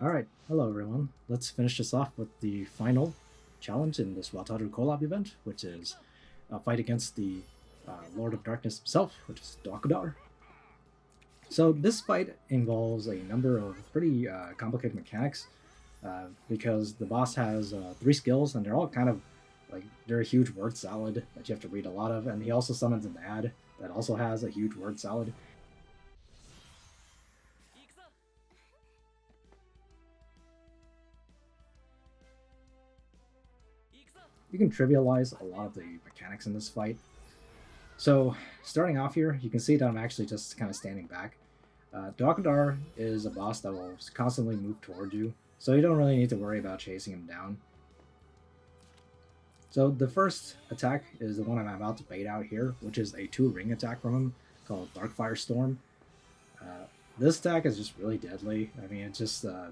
Alright, hello everyone. Let's finish this off with the final challenge in this Wataru collab event, which is a fight against the Lord of Darkness himself, which is Doakudar. So this fight involves a number of pretty complicated mechanics, because the boss has 3 skills, and they're all kind of like, they're a huge word salad that you have to read a lot of, and he also summons an ad that also has a huge word salad. You can trivialize a lot of the mechanics in this fight. So, starting off here, you can see that I'm actually just kind of standing back. Doakudar is a boss that will constantly move toward you, so you don't really need to worry about chasing him down. So the first attack is the one I'm about to bait out here, which is a 2-ring attack from him called firestorm. This attack is just really deadly. I mean, it just, as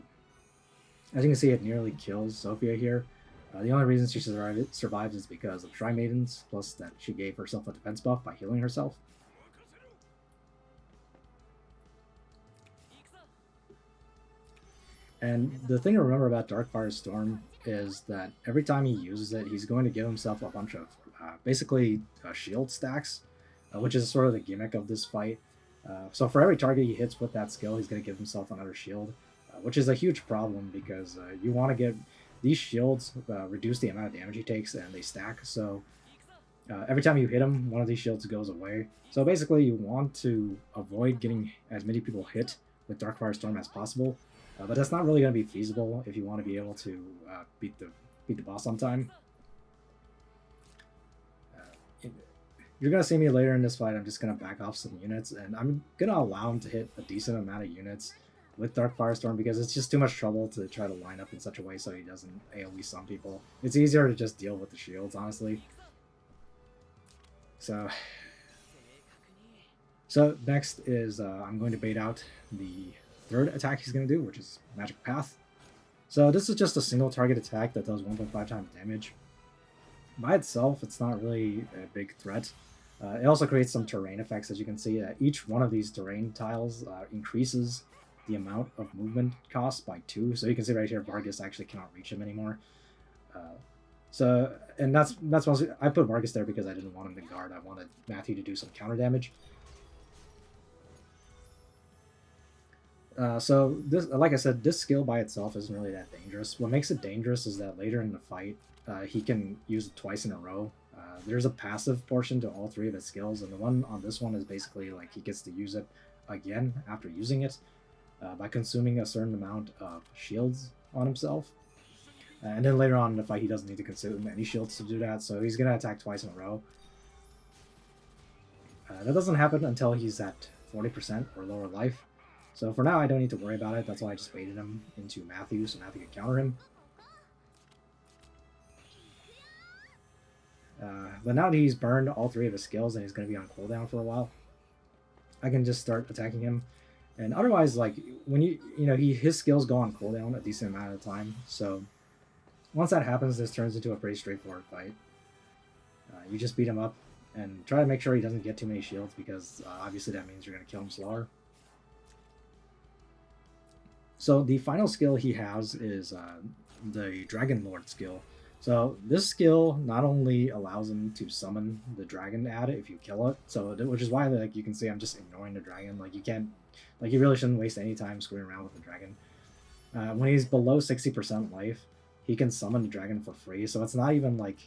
you can see, it nearly kills Sophia here. The only reason she survives is because of Shrine Maidens, plus that she gave herself a defense buff by healing herself. And the thing to remember about Firestorm is that every time he uses it, he's going to give himself a bunch of basically shield stacks, which is sort of the gimmick of this fight. So for every target he hits with that skill, he's going to give himself another shield, which is a huge problem because you want to get these shields reduce the amount of damage he takes, and they stack. So every time you hit him, one of these shields goes away. So basically, you want to avoid getting as many people hit with Firestorm as possible. But that's not really going to be feasible if you want to be able to beat the boss on time. You're going to see me later in this fight. I'm just going to back off some units, and I'm going to allow him to hit a decent amount of units with Firestorm because it's just too much trouble to try to line up in such a way so he doesn't AoE some people. It's easier to just deal with the shields, honestly. So next is I'm going to bait out the third attack he's going to do, which is Magic Path. So this is just a single target attack that does 1.5 times damage. By itself, it's not really a big threat. It also creates some terrain effects, as you can see. Each one of these terrain tiles increases the amount of movement cost by 2. So you can see right here, Vargas actually cannot reach him anymore. And that's mostly, I put Vargas there because I didn't want him to guard. I wanted Matthew to do some counter damage. So this, like I said, this skill by itself isn't really that dangerous. What makes it dangerous is that later in the fight, he can use it twice in a row. There's a passive portion to all 3 of his skills, and the one on this one is basically like he gets to use it again after using it by consuming a certain amount of shields on himself. And then later on in the fight, he doesn't need to consume any shields to do that, so he's going to attack twice in a row. That doesn't happen until he's at 40% or lower life. So for now, I don't need to worry about it. That's why I just baited him into Matthew, so Matthew can counter him. But now that he's burned all 3 of his skills and he's going to be on cooldown for a while, I can just start attacking him. And otherwise, like, when his skills go on cooldown a decent amount of time. So once that happens, this turns into a pretty straightforward fight. You just beat him up and try to make sure he doesn't get too many shields, because obviously that means you're going to kill him slower. So the final skill he has is the Dragon Lord skill. So this skill not only allows him to summon the dragon ad if you kill it, so which is why, like, you can see I'm just ignoring the dragon. Like, you can't, like, you really shouldn't waste any time screwing around with the dragon. When he's below 60% life, he can summon the dragon for free. So it's not even like,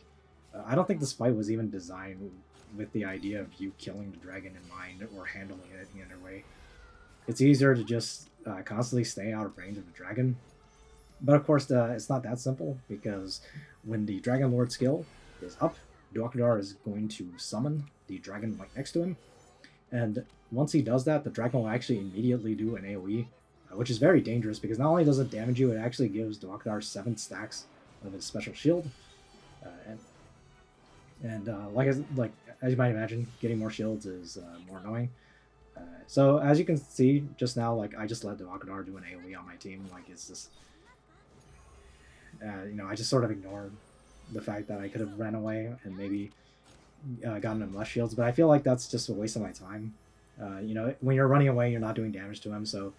I don't think this fight was even designed with the idea of you killing the dragon in mind or handling it any other way. It's easier to just constantly stay out of range of the dragon. But of course, it's not that simple, because when the Dragon Lord skill is up, Doakudar is going to summon the dragon right next to him. And once he does that, the dragon will actually immediately do an AoE, which is very dangerous because not only does it damage you, it actually gives Doakudar 7 stacks of his special shield. Like as you might imagine, getting more shields is more annoying. So as you can see just now, like I just let Doakudar do an AoE on my team. Like it's just, I just sort of ignored the fact that I could have ran away and maybe gotten him less shields. But I feel like that's just a waste of my time. When you're running away, you're not doing damage to him, so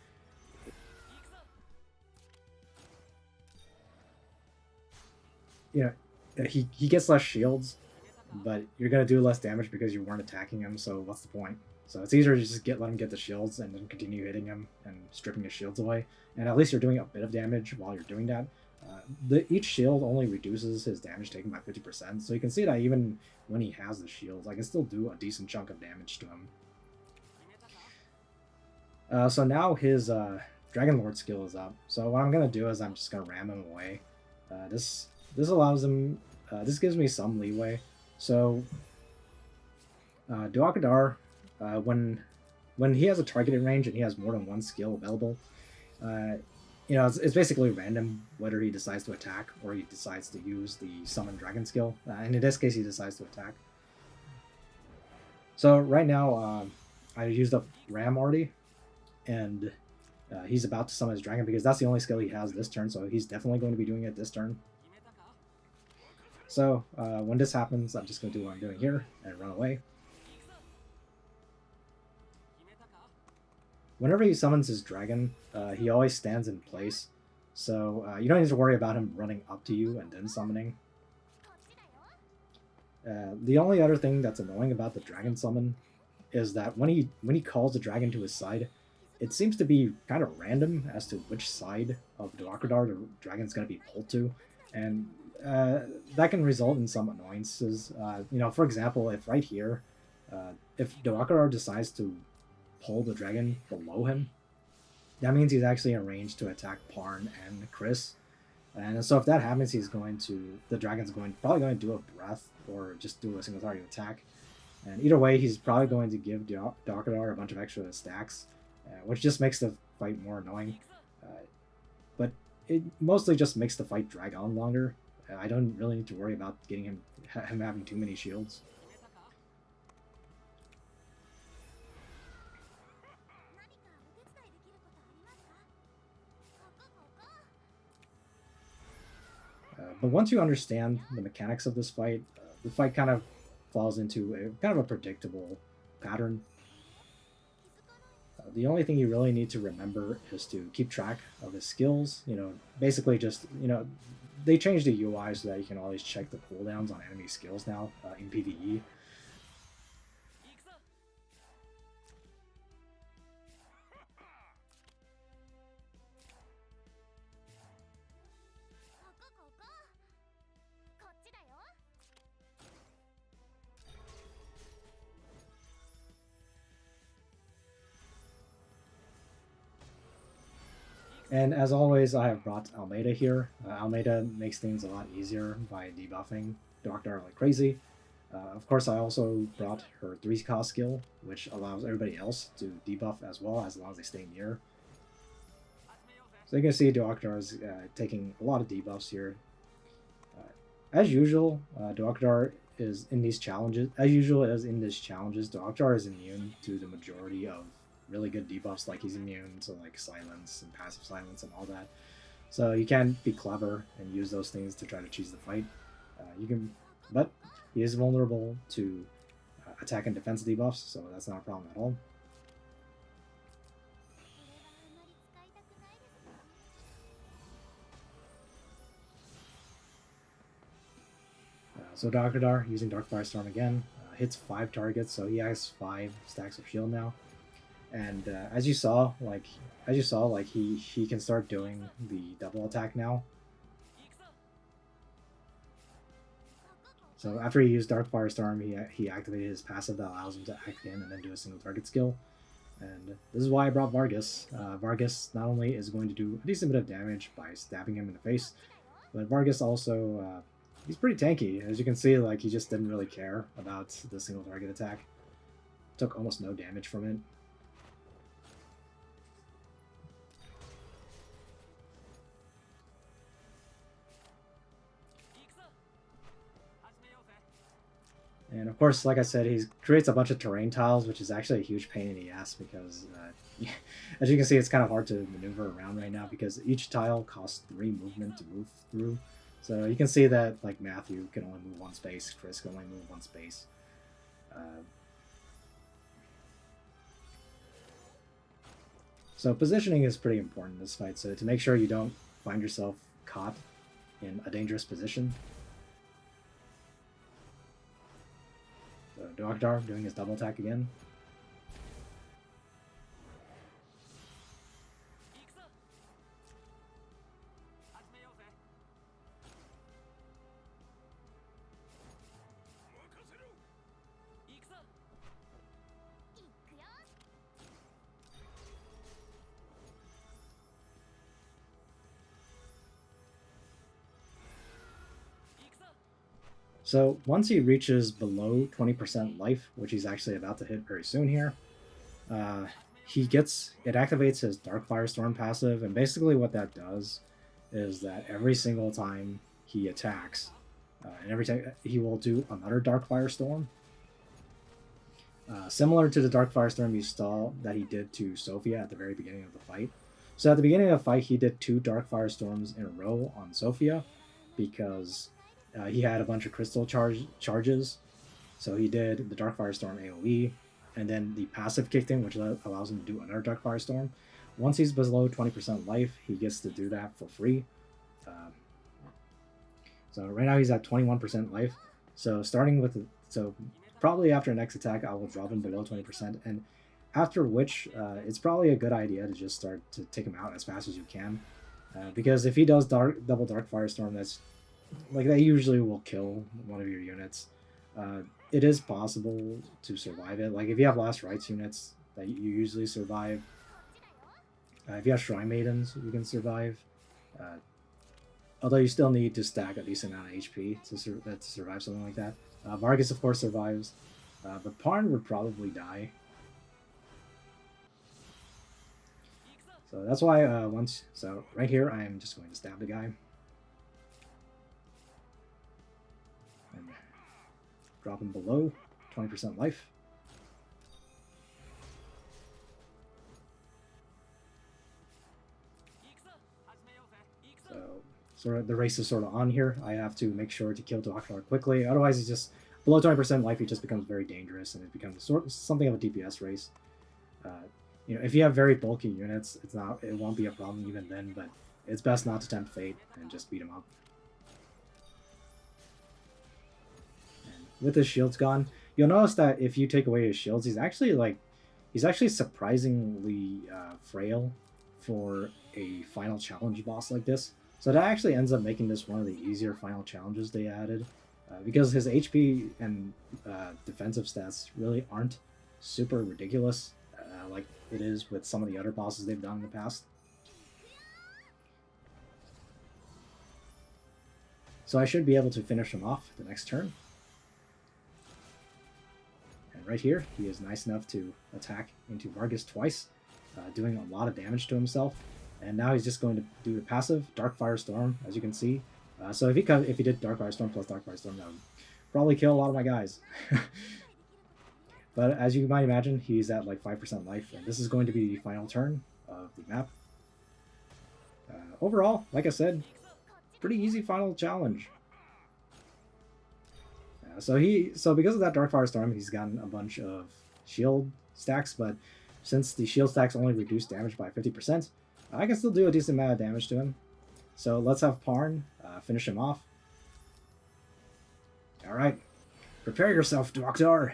he gets less shields, but you're gonna do less damage because you weren't attacking him. So what's the point? So it's easier to just let him get the shields and then continue hitting him and stripping his shields away. And at least you're doing a bit of damage while you're doing that. Each shield only reduces his damage taken by 50%. So you can see that even when he has the shields, I can still do a decent chunk of damage to him. So now his Dragon Lord skill is up. So what I'm gonna do is I'm just gonna ram him away. This allows him. This gives me some leeway. So Doakudar, when he has a targeted range and he has more than one skill available, it's basically random whether he decides to attack or he decides to use the summon dragon skill. And in this case, he decides to attack. So right now, I used up Ram already, and he's about to summon his dragon because that's the only skill he has this turn. So he's definitely going to be doing it this turn. So when this happens, I'm just going to do what I'm doing here and run away. Whenever he summons his dragon, he always stands in place. So you don't need to worry about him running up to you and then summoning. The only other thing that's annoying about the dragon summon is that when he calls the dragon to his side, it seems to be kind of random as to which side of Doakudar the dragon's going to be pulled to. And that can result in some annoyances. For example, if right here, if Doakudar decides to pull the dragon below him, that means he's actually in range to attack Parn and Chris. And so if that happens, the dragon's probably going to do a breath or just do a single target attack. And either way, he's probably going to give Doakudar a bunch of extra stacks, which just makes the fight more annoying. But it mostly just makes the fight drag on longer. I don't really need to worry about getting him having too many shields. But once you understand the mechanics of this fight, the fight kind of falls into a predictable pattern. The only thing you really need to remember is to keep track of his skills. Basically just, they changed the UI so that you can always check the cooldowns on enemy skills now in PvE. And as always, I have brought Almeida here. Almeida makes things a lot easier by debuffing Doakudar like crazy. Of course, I also brought her 3-cost skill, which allows everybody else to debuff as well, as long as they stay near. So you can see Doakudar is taking a lot of debuffs here. As usual, Doakudar is in these challenges. Doakudar is immune to the majority of really good debuffs, like he's immune to like silence and passive silence and all that. So you can be clever and use those things to try to cheese the fight. But he is vulnerable to attack and defense debuffs, so that's not a problem at all. So Doakudar, using Dark Firestorm again, hits 5 targets, so he has 5 stacks of shield now. And as you saw, he can start doing the double attack now. So after he used Dark Firestorm, he activated his passive that allows him to act in and then do a single target skill. And this is why I brought Vargas. Vargas not only is going to do a decent bit of damage by stabbing him in the face, but Vargas also, he's pretty tanky. As you can see, like he just didn't really care about the single target attack. Took almost no damage from it. And of course, like I said, he creates a bunch of terrain tiles, which is actually a huge pain in the ass because, as you can see, it's kind of hard to maneuver around right now because each tile costs 3 movement to move through. So you can see that, like, Matthew can only move 1 space, Chris can only move 1 space. So positioning is pretty important in this fight, so to make sure you don't find yourself caught in a dangerous position. So Doakudar doing his double attack again. So once he reaches below 20% life, which he's actually about to hit very soon here, it activates his Dark Firestorm passive, and basically what that does is that every single time he attacks, and every time he will do another Dark Firestorm, similar to the Dark Firestorm you saw that he did to Sophia at the very beginning of the fight. So at the beginning of the fight, he did 2 Dark Firestorms in a row on Sophia because he had a bunch of crystal charges. So he did the Dark Firestorm AoE, and then the passive kicked in, which allows him to do another Dark Firestorm. Once he's below 20% life, he gets to do that for free. So right now he's at 21% life. So probably after next attack, I will drop him below 20%, and after which, it's probably a good idea to just start to take him out as fast as you can, because if he does double Dark Firestorm, that usually will kill one of your units. It is possible to survive it. Like if you have Last Rites units, that you usually survive. If you have Shrine Maidens, you can survive. Although you still need to stack a decent amount of HP to survive something like that. Vargas, of course, survives. But Parn would probably die. So that's why right here, I am just going to stab the guy. And drop him below 20% life. So the race is sort of on here. I have to make sure to kill Doakudar quickly. Otherwise, he's just below 20% life. He just becomes very dangerous, and it becomes something of a DPS race. If you have very bulky units, it won't be a problem even then. But it's best not to tempt fate and just beat him up. And with his shields gone, you'll notice that if you take away his shields, he's actually surprisingly frail for a final challenge boss like this. So that actually ends up making this one of the easier final challenges they added, because his HP and defensive stats really aren't super ridiculous like it is with some of the other bosses they've done in the past. So I should be able to finish him off the next turn. And right here, he is nice enough to attack into Vargas twice, doing a lot of damage to himself. And now he's just going to do the passive Dark Firestorm, as you can see. So if he did Dark Firestorm plus Dark Firestorm, that would probably kill a lot of my guys. But as you might imagine, he's at like 5% life, and this is going to be the final turn of the map. Overall, like I said, pretty easy final challenge. So because of that Dark Firestorm, he's gotten a bunch of shield stacks, but since the shield stacks only reduce damage by 50%, I can still do a decent amount of damage to him. So let's have Parn finish him off. Alright, prepare yourself, Doakudar!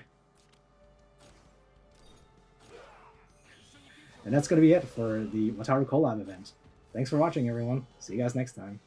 And that's going to be it for the Wataru collab event. Thanks for watching, everyone. See you guys next time.